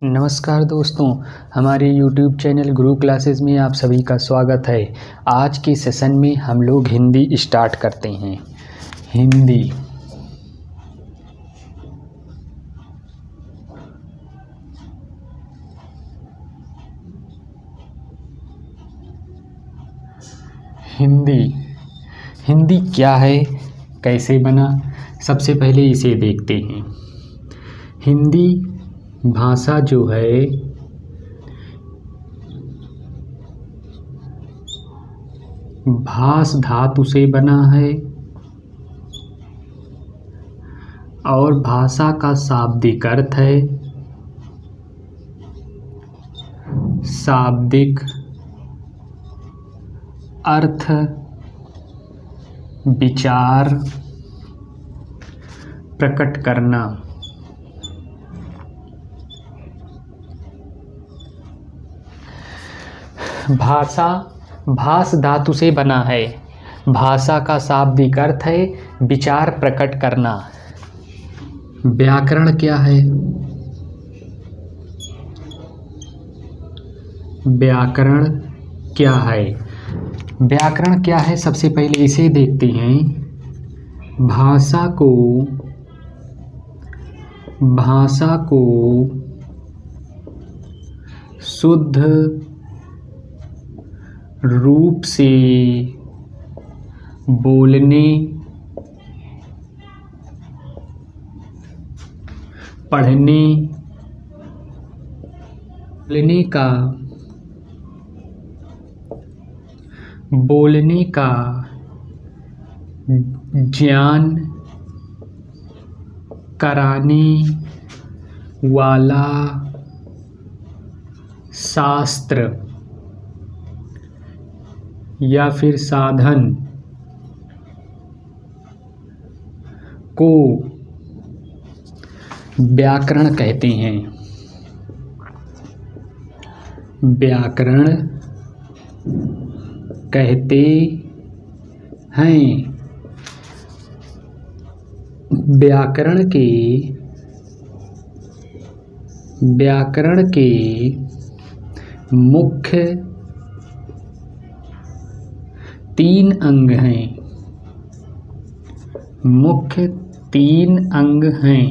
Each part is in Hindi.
नमस्कार दोस्तों, हमारे YouTube चैनल गुरु क्लासेस में आप सभी का स्वागत है। आज के सेशन में हम लोग हिंदी स्टार्ट करते हैं। हिंदी हिंदी हिंदी क्या है, कैसे बना, सबसे पहले इसे देखते हैं। हिंदी भाषा जो है भास धातु से बना है और भाषा का शाब्दिक अर्थ है शाब्दिक अर्थ, विचार प्रकट करना। भाषा भास धातु से बना है। भाषा का शाब्दिक अर्थ है विचार प्रकट करना। व्याकरण क्या है? व्याकरण क्या है? व्याकरण क्या है, सबसे पहले इसे देखते हैं। भाषा को शुद्ध रूप से बोलने, पढ़ने, बोलने का ज्ञान कराने वाला शास्त्र या फिर साधन को व्याकरण कहते हैं। व्याकरण कहते हैं। व्याकरण के मुख्य 3 अंग हैं। मुख्य 3 अंग हैं।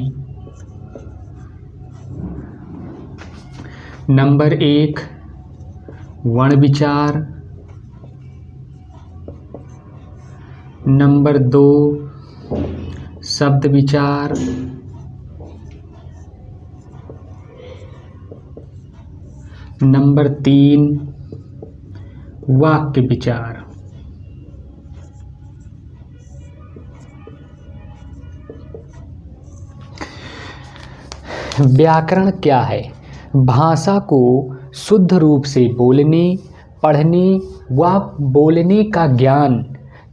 नंबर 1 वर्ण विचार, नंबर 2 शब्द विचार, नंबर 3 वाक्य विचार। व्याकरण क्या है? भाषा को शुद्ध रूप से बोलने, पढ़ने व बोलने का ज्ञान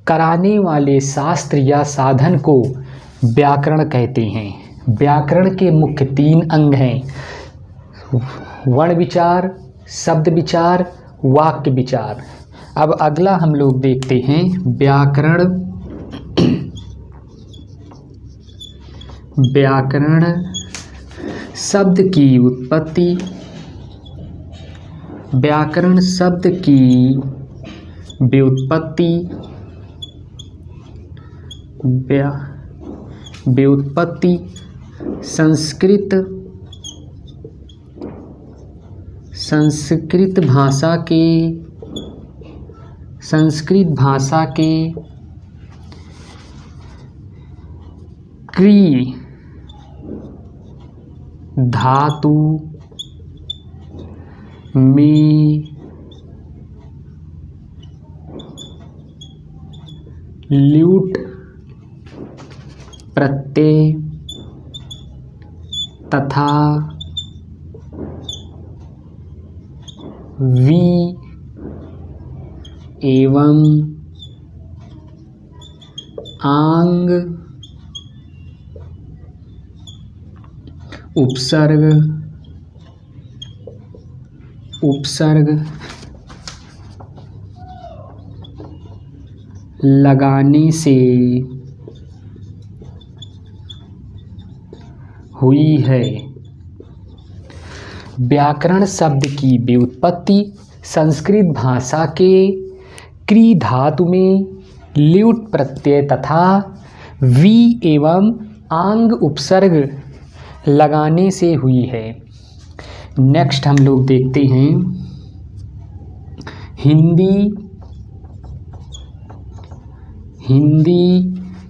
कराने वाले शास्त्र या साधन को व्याकरण कहते हैं। व्याकरण के मुख्य 3 अंग हैं: वर्ण विचार, शब्द विचार, वाक्य विचार। अब अगला हम लोग देखते हैं व्याकरण। व्याकरण शब्द की उत्पत्ति। व्याकरण शब्द की व्युत्पत्ति। व्युत्पत्ति संस्कृत भाषा के क्री धातु में ल्यूट प्रत्यय तथा वी एवं आंग उपसर्ग लगाने से हुई है। व्याकरण शब्द की व्युत्पत्ति संस्कृत भाषा के क्री धातु में ल्युट् प्रत्यय तथा वी एवं आंग उपसर्ग लगाने से हुई है। नेक्स्ट हम लोग देखते हैं हिंदी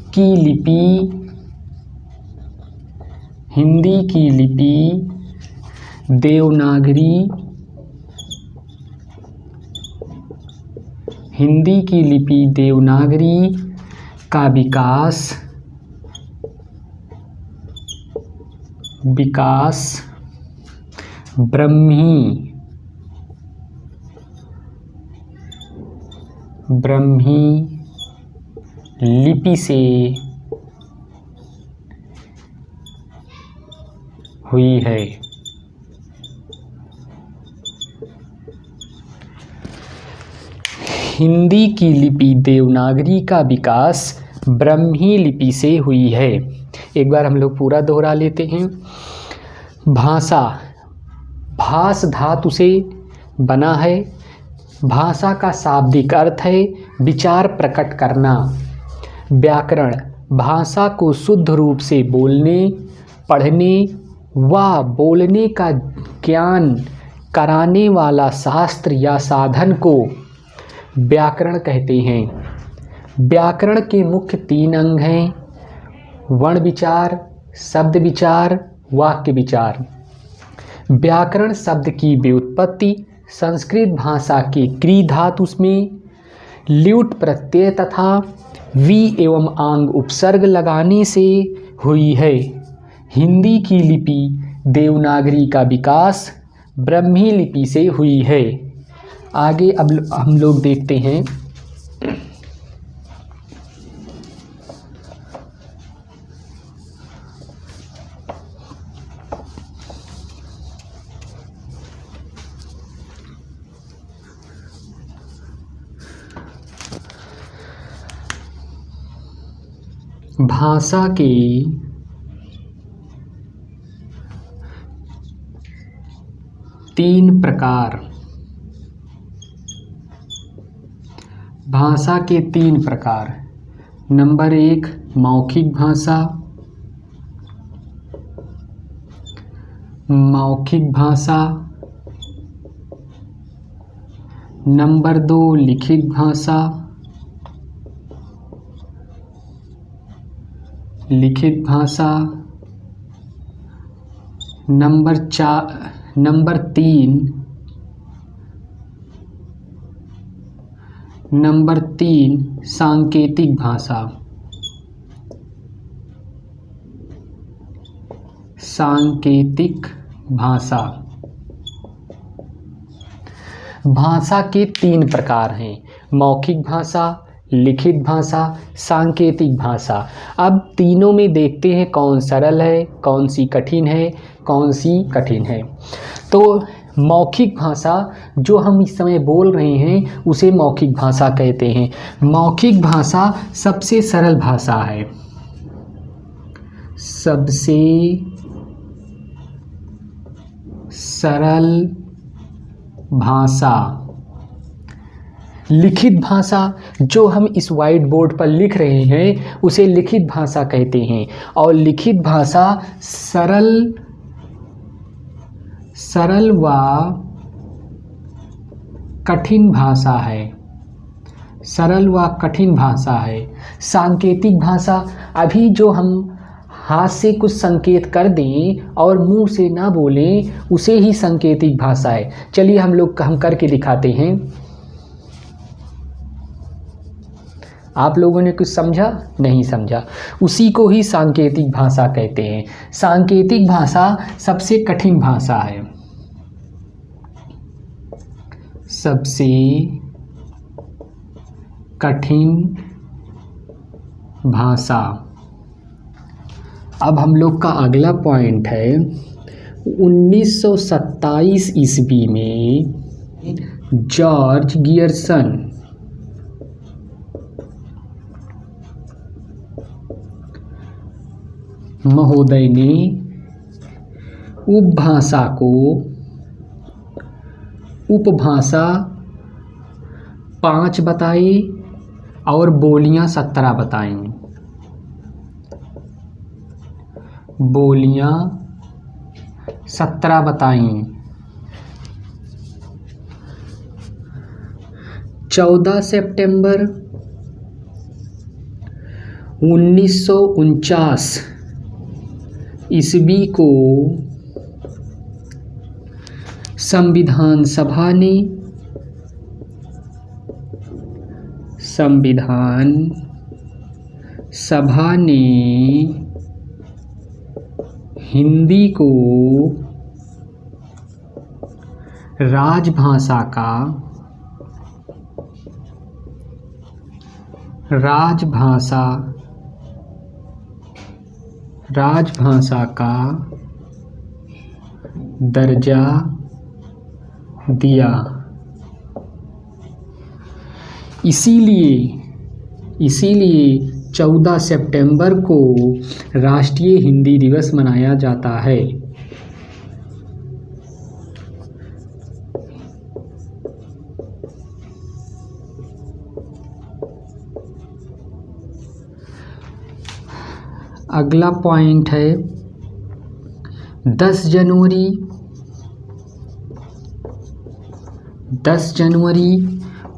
की लिपि देवनागरी का विकास ब्राह्मी लिपि से हुई है। हिंदी की लिपि देवनागरी का विकास ब्राह्मी लिपि से हुई है। एक बार हम लोग पूरा दोहरा लेते हैं। भाषा भास धातु से बना है। भाषा का शाब्दिक अर्थ है विचार प्रकट करना। व्याकरण भाषा को शुद्ध रूप से बोलने, पढ़ने व बोलने का ज्ञान कराने वाला शास्त्र या साधन को व्याकरण कहते हैं। व्याकरण के मुख्य 3 अंग हैं: वर्ण विचार, शब्द विचार, वाक्य विचार। व्याकरण शब्द की व्युत्पत्ति संस्कृत भाषा के क्री धातु में ल्युट् प्रत्यय तथा वी एवं आंग उपसर्ग लगाने से हुई है। हिंदी की लिपि देवनागरी का विकास ब्राह्मी लिपि से हुई है। आगे अब हम लोग देखते हैं भाषा के तीन प्रकार। भाषा के 3 प्रकार। नंबर 1 मौखिक भाषा। नंबर 2 लिखित भाषा। नंबर 3 सांकेतिक भाषा। भाषा के 3 प्रकार हैं: मौखिक भाषा, लिखित भाषा, सांकेतिक भाषा। अब तीनों में देखते हैं कौन सरल है, कौन सी कठिन है। तो मौखिक भाषा जो हम इस समय बोल रहे हैं उसे मौखिक भाषा कहते हैं। मौखिक भाषा सबसे सरल भाषा है। सबसे सरल भाषा। लिखित भाषा जो हम इस व्हाइट बोर्ड पर लिख रहे हैं उसे लिखित भाषा कहते हैं। और लिखित भाषा सरल व कठिन भाषा है। सांकेतिक भाषा अभी जो हम हाथ से कुछ संकेत कर दें और मुंह से ना बोलें उसे ही सांकेतिक भाषा है। चलिए हम करके दिखाते हैं। आप लोगों ने कुछ समझा? नहीं समझा। उसी को ही सांकेतिक भाषा कहते हैं। सांकेतिक भाषा सबसे कठिन भाषा है। सबसे कठिन भाषा। अब हम लोग का अगला पॉइंट है 1927 ईस्वी में जॉर्ज गियर्सन महोदय ने उपभाषा को उपभाषा 5 बताई और बोलियां 17 बताई। बोलियां 17 बताई। 14 सितंबर 1949 ईस्वी को संविधान सभा ने हिंदी को राजभाषा का दर्जा दिया। इसीलिए 14 सितंबर को राष्ट्रीय हिंदी दिवस मनाया जाता है। अगला पॉइंट है 10 जनवरी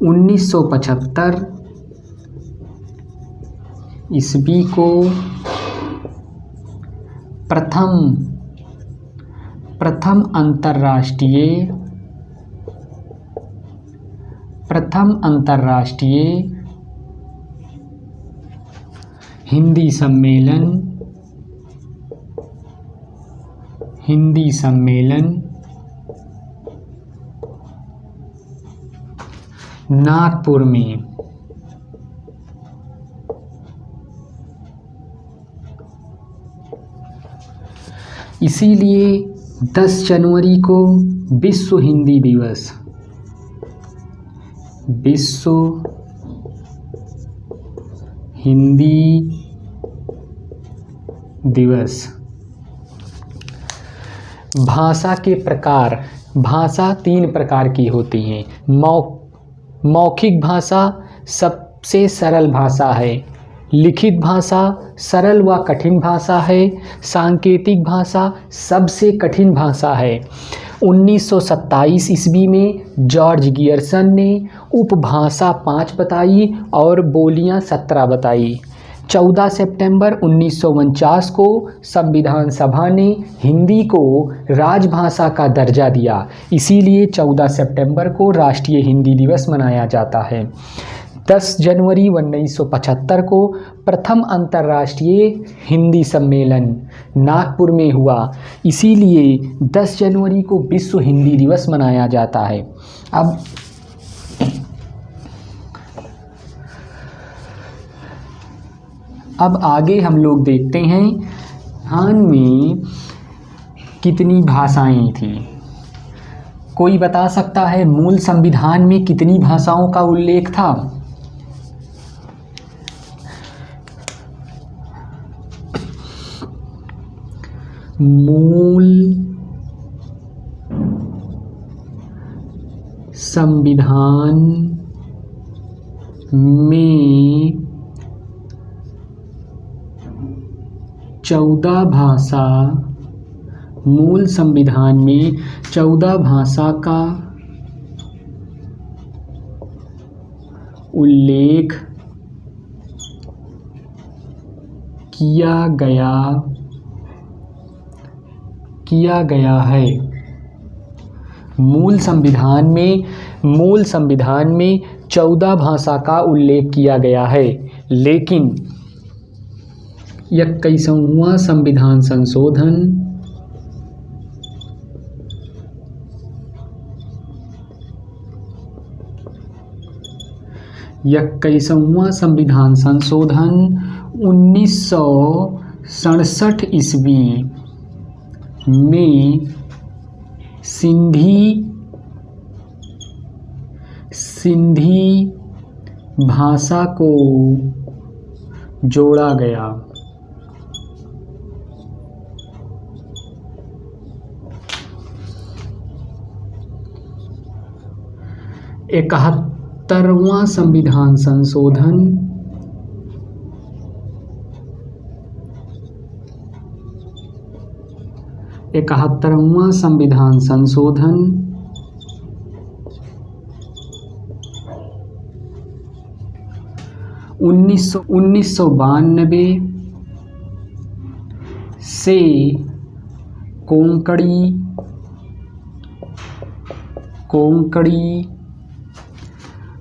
1975 ईस्वी को प्रथम अंतर्राष्ट्रीय हिंदी सम्मेलन नागपुर में इसीलिए 10 जनवरी को विश्व हिंदी दिवस। भाषा के प्रकार। भाषा 3 प्रकार की होती हैं। मौखिक भाषा सबसे सरल भाषा है। लिखित भाषा सरल व कठिन भाषा है। सांकेतिक भाषा सबसे कठिन भाषा है। 1927 ईस्वी में जॉर्ज गियर्सन ने उपभाषा 5 बताई और बोलियां 17 बताई। 14 सितंबर 1949 को संविधान सभा ने हिंदी को राजभाषा का दर्जा दिया। इसीलिए 14 सितंबर को राष्ट्रीय हिंदी दिवस मनाया जाता है। 10 जनवरी 1975 को प्रथम अंतर्राष्ट्रीय हिंदी सम्मेलन नागपुर में हुआ। इसीलिए 10 जनवरी को विश्व हिंदी दिवस मनाया जाता है। अब आगे हम लोग देखते हैं संविधान में कितनी भाषाएं थी। कोई बता सकता है मूल संविधान में कितनी भाषाओं का उल्लेख था? मूल संविधान में 14 भाषा मूल संविधान में 14 भाषा का उल्लेख किया गया है। मूल संविधान में 14 भाषा का उल्लेख किया गया है, लेकिन 21वां संविधान संशोधन 1967 ईस्वी में सिंधी भाषा को जोड़ा गया। 71वां संविधान संशोधन, इकहत्तरवां संविधान संशोधन 1992 से कोंकणी,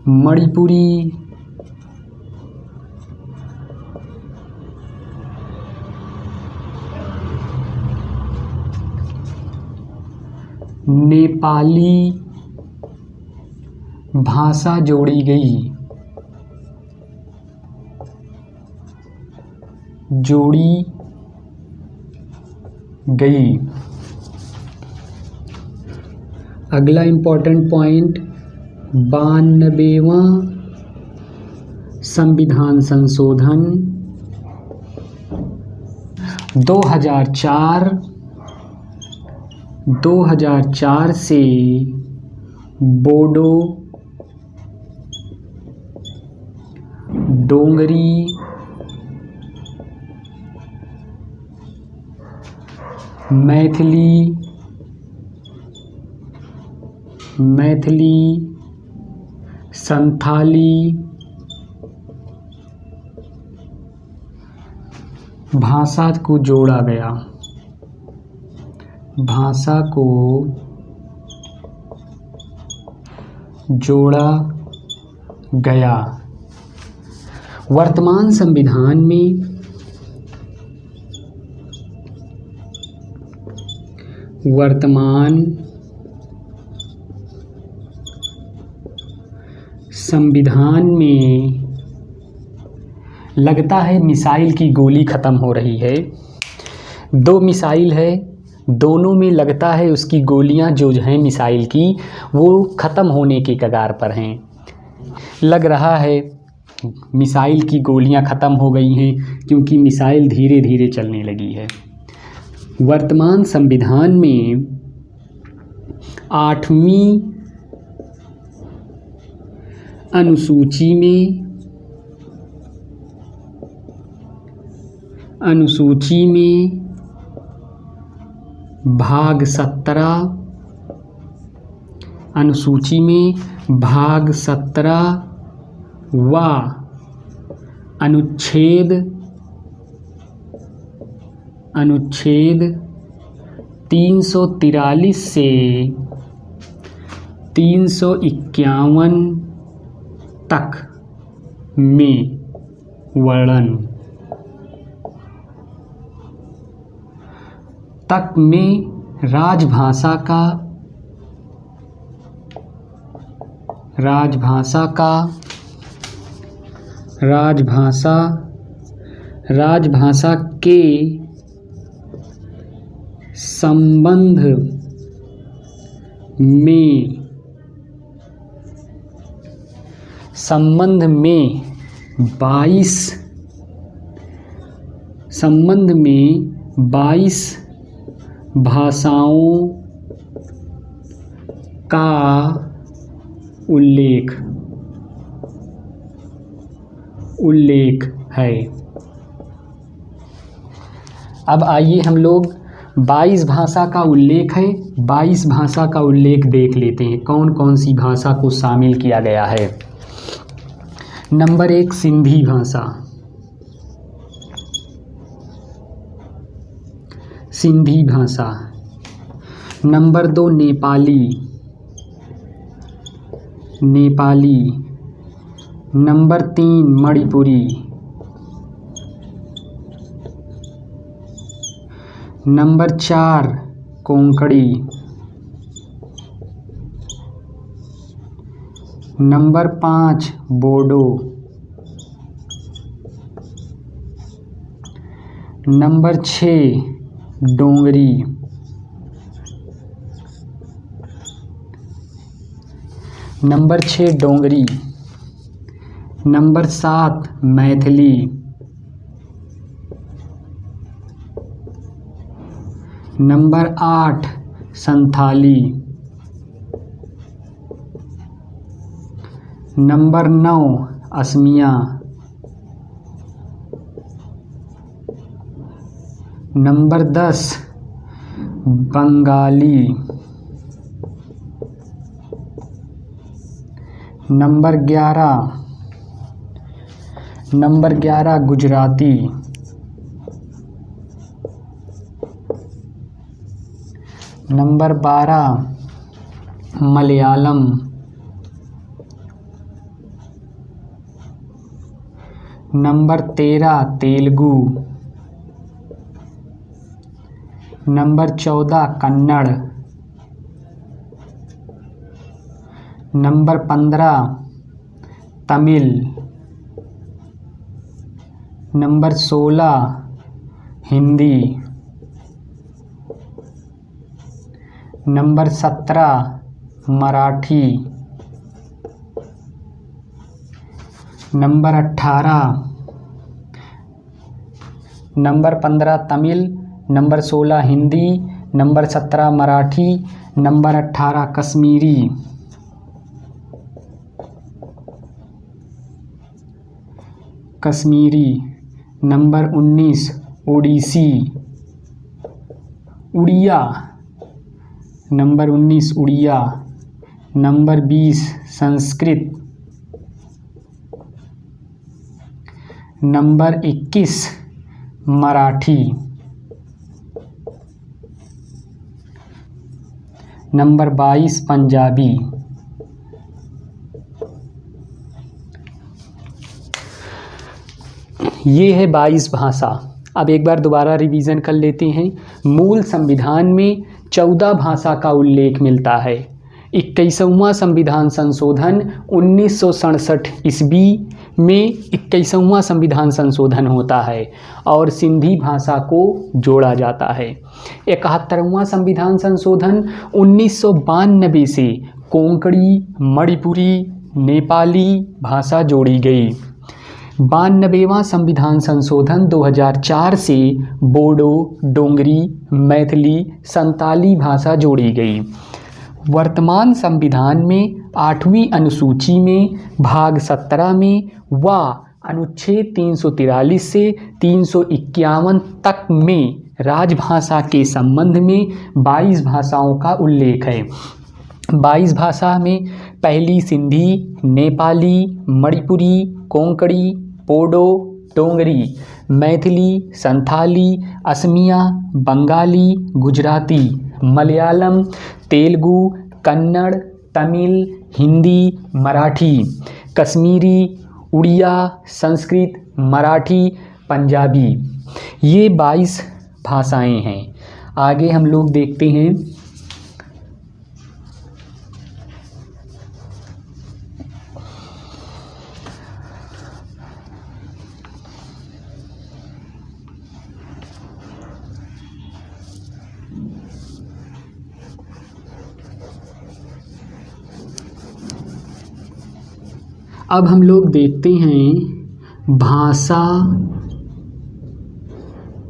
मणिपुरी, नेपाली भाषा जोड़ी गई। अगला इम्पोर्टेंट पॉइंट, 92वां संविधान संशोधन 2004 से बोडो, डोंगरी, मैथिली, संथाली भाषा को जोड़ा गया। वर्तमान संविधान में लगता है मिसाइल की गोली ख़त्म हो रही है। 2 मिसाइल है, दोनों में लगता है उसकी गोलियां जो हैं मिसाइल की वो ख़त्म होने के कगार पर हैं। लग रहा है मिसाइल की गोलियां ख़त्म हो गई हैं क्योंकि मिसाइल धीरे धीरे चलने लगी है। वर्तमान संविधान में 8वीं अनुसूची में भाग 17 व अनुच्छेद 343 से 351 तक में वर्णन तक में राजभाषा के संबंध में 22 भाषाओं का उल्लेख है। अब आइए हम लोग 22 भाषा का उल्लेख है, 22 भाषा का उल्लेख देख लेते हैं कौन कौन सी भाषा को शामिल किया गया है। नंबर 1 सिंधी भाषा। Number 2 Nepali. Number 3 Manipuri. Number 4 Konkani. Number 5 Bodo. Number 6 Dogri. Number 7 Maithili. Number 8 Santhali. Number 9 Asamiya. Number 10 Bengali. Number 11 Gujarati. Number 12 Malayalam. Number 13 Telugu. Number 14 Kannada. Number 15 Tamil. Number 16 Hindi. Number 17 Marathi. Number 18 नंबर 15 Tamil, number 16 Hindi, number 17 Marathi, number 18 Kashmiri. Number 19 Odissi Odia. Number 19 Odia. Number 20 Sanskrit. Number 21 Marathi. Number 22 Punjabi. ये है 22 भाषा। अब एक बार दोबारा रिवीजन कर लेते हैं। मूल संविधान में 14 भाषा का उल्लेख मिलता है। 21वां संविधान संशोधन 1967 ईस्वी में 21वां संविधान संशोधन होता है और सिंधी भाषा को जोड़ा जाता है। 71वां संविधान संशोधन 1992 से कोंकणी, मणिपुरी, नेपाली भाषा जोड़ी गई। 92वां संविधान संशोधन 2004 से बोडो, डोंगरी, मैथिली, संताली भाषा जोड़ी गई। वर्तमान संविधान में 8वीं अनुसूची में भाग 17 में व अनुच्छेद 343 से 351 तक में राजभाषा के संबंध में 22 भाषाओं का उल्लेख है। 22 भाषा में पहली सिंधी, नेपाली, मणिपुरी, कोंकणी, बोडो, डोंगरी, मैथिली, संथाली, असमिया, बंगाली, गुजराती, मलयालम, तेलुगु, कन्नड़, तमिल, हिंदी, मराठी, कश्मीरी, उड़िया, संस्कृत, मराठी, पंजाबी। ये 22 भाषाएं हैं। आगे हम लोग देखते हैं अब हम लोग देखते हैं भाषा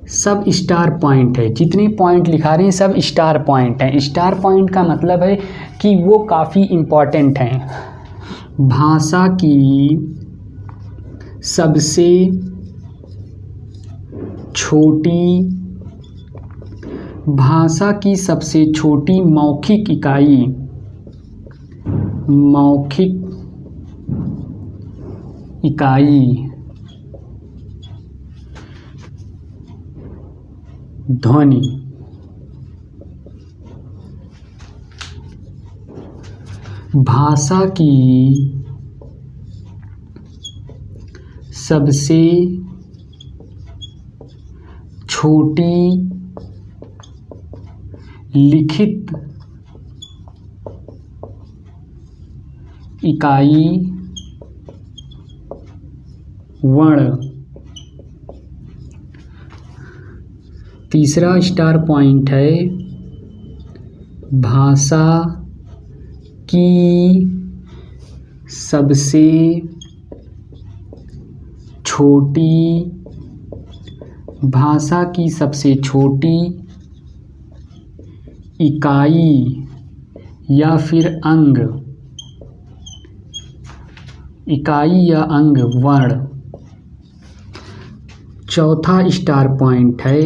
सब स्टार पॉइंट है। जितने पॉइंट लिखा रहे हैं सब स्टार पॉइंट हैं। स्टार पॉइंट का मतलब है कि वो काफ़ी इम्पॉर्टेंट हैं। भाषा की सबसे छोटी मौखिक इकाई ध्वनि। भाषा की सबसे छोटी लिखित इकाई वर्ण। तीसरा स्टार पॉइंट है भाषा की सबसे छोटी इकाई या फिर अंग इकाई या अंग वर्ण। चौथा स्टार पॉइंट है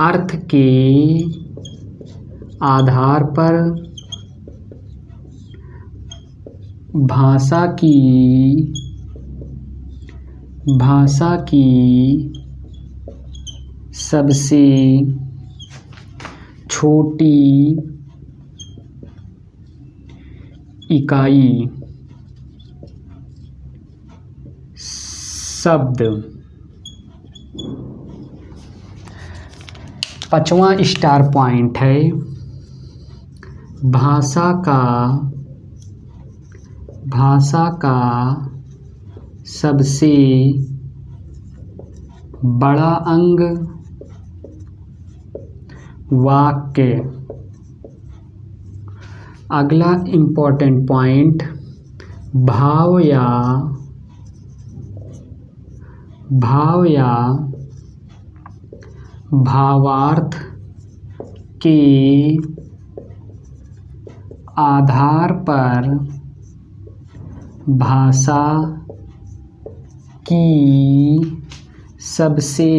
अर्थ के आधार पर भाषा की सबसे छोटी इकाई शब्द। पांचवा स्टार पॉइंट है भाषा का सबसे बड़ा अंग वाक्य। अगला इम्पोर्टेंट पॉइंट भाव या भावार्थ के आधार पर भाषा की सबसे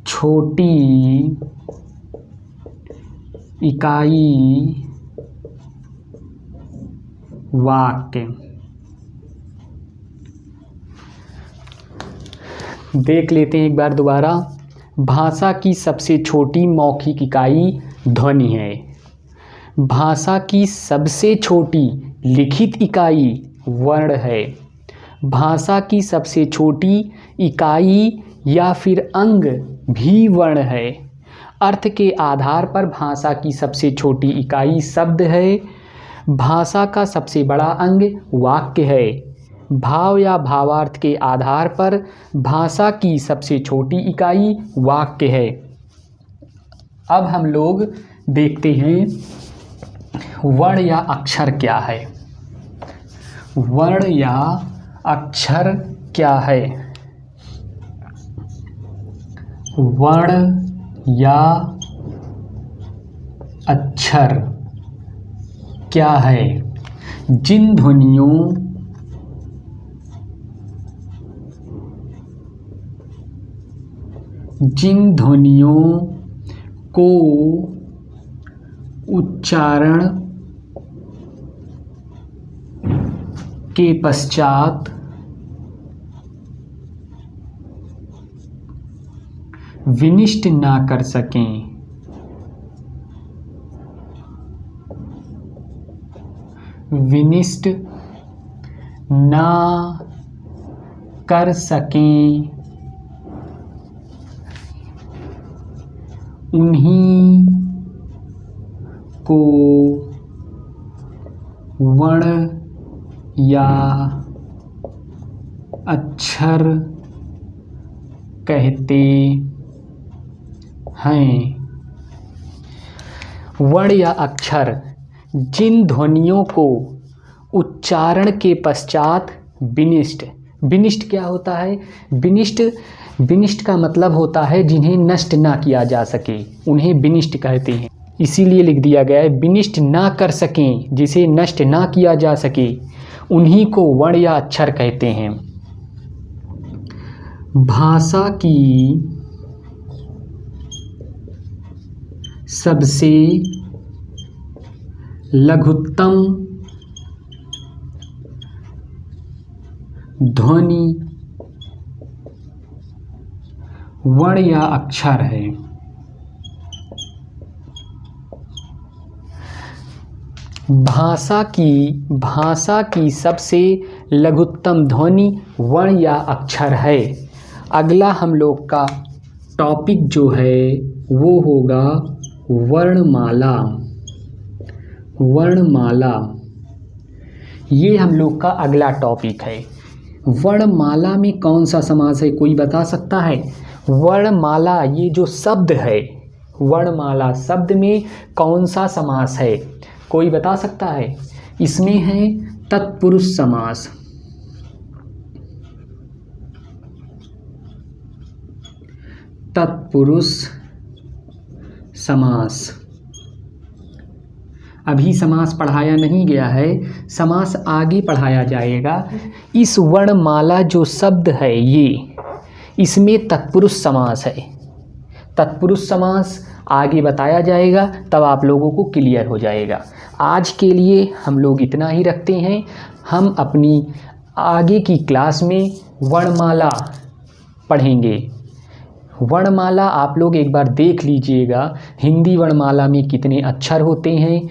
छोटी इकाई वाक्य। देख लेते हैं एक बार दोबारा। भाषा की सबसे छोटी मौखिक इकाई ध्वनि है। भाषा की सबसे छोटी लिखित इकाई वर्ण है। भाषा की सबसे छोटी इकाई या फिर अंग भी वर्ण है। अर्थ के आधार पर भाषा की सबसे छोटी इकाई शब्द है। भाषा का सबसे बड़ा अंग वाक्य है। भाव या भावार्थ के आधार पर भाषा की सबसे छोटी इकाई वाक्य है। अब हम लोग देखते हैं वर्ण या अक्षर क्या है। वर्ण या अक्षर क्या है। वर्ण या अक्षर क्या है। जिन ध्वनियों को उच्चारण के पश्चात विनिष्ट ना कर सकें, उन्हीं को वर्ण या अक्षर कहते हैं। वर्ण या अक्षर जिन ध्वनियों को उच्चारण के पश्चात विनिष्ट क्या होता है। विनिष्ट का मतलब होता है जिन्हें नष्ट ना किया जा सके, उन्हें विनिष्ट कहते हैं। इसीलिए लिख दिया गया है विनिष्ट ना कर सकें, जिसे नष्ट ना किया जा सके उन्हीं को वर्ण या अक्षर कहते हैं। भाषा की सबसे लघुत्तम ध्वनि वर्ण या अक्षर है। भाषा की सबसे लघुत्तम ध्वनि वर्ण या अक्षर है। अगला हम लोग का टॉपिक जो है वो होगा वर्णमाला। ये हम लोग का अगला टॉपिक है। वर्णमाला में कौन सा समास है, कोई बता सकता है। वर्णमाला ये जो शब्द है, वर्णमाला शब्द में कौन सा समास है, कोई बता सकता है। इसमें है तत्पुरुष समास। तत्पुरुष समास। अभी समास पढ़ाया नहीं गया है, समास आगे पढ़ाया जाएगा। इस वर्णमाला जो शब्द है ये, इसमें तत्पुरुष समास है। तत्पुरुष समास आगे बताया जाएगा, तब आप लोगों को क्लियर हो जाएगा। आज के लिए हम लोग इतना ही रखते हैं। हम अपनी आगे की क्लास में वर्णमाला पढ़ेंगे। वर्णमाला आप लोग एक बार देख लीजिएगा, हिंदी वर्णमाला में कितने अक्षर होते हैं,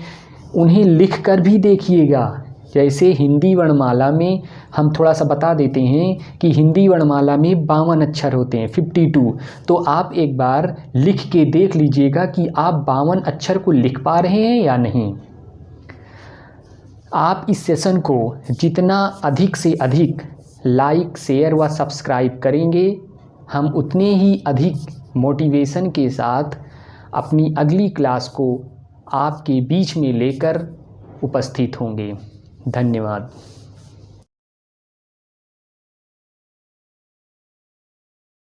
उन्हें लिख कर भी देखिएगा। जैसे हिंदी वर्णमाला में हम थोड़ा सा बता देते हैं कि हिंदी वर्णमाला में 52 अक्षर होते हैं, 52। तो आप एक बार लिख के देख लीजिएगा कि आप 52 अक्षर को लिख पा रहे हैं या नहीं। आप इस सेशन को जितना अधिक से अधिक लाइक, शेयर व सब्सक्राइब करेंगे, हम उतने ही अधिक मोटिवेशन के साथ अपनी अगली क्लास को आपके बीच में लेकर उपस्थित होंगे। धन्यवाद।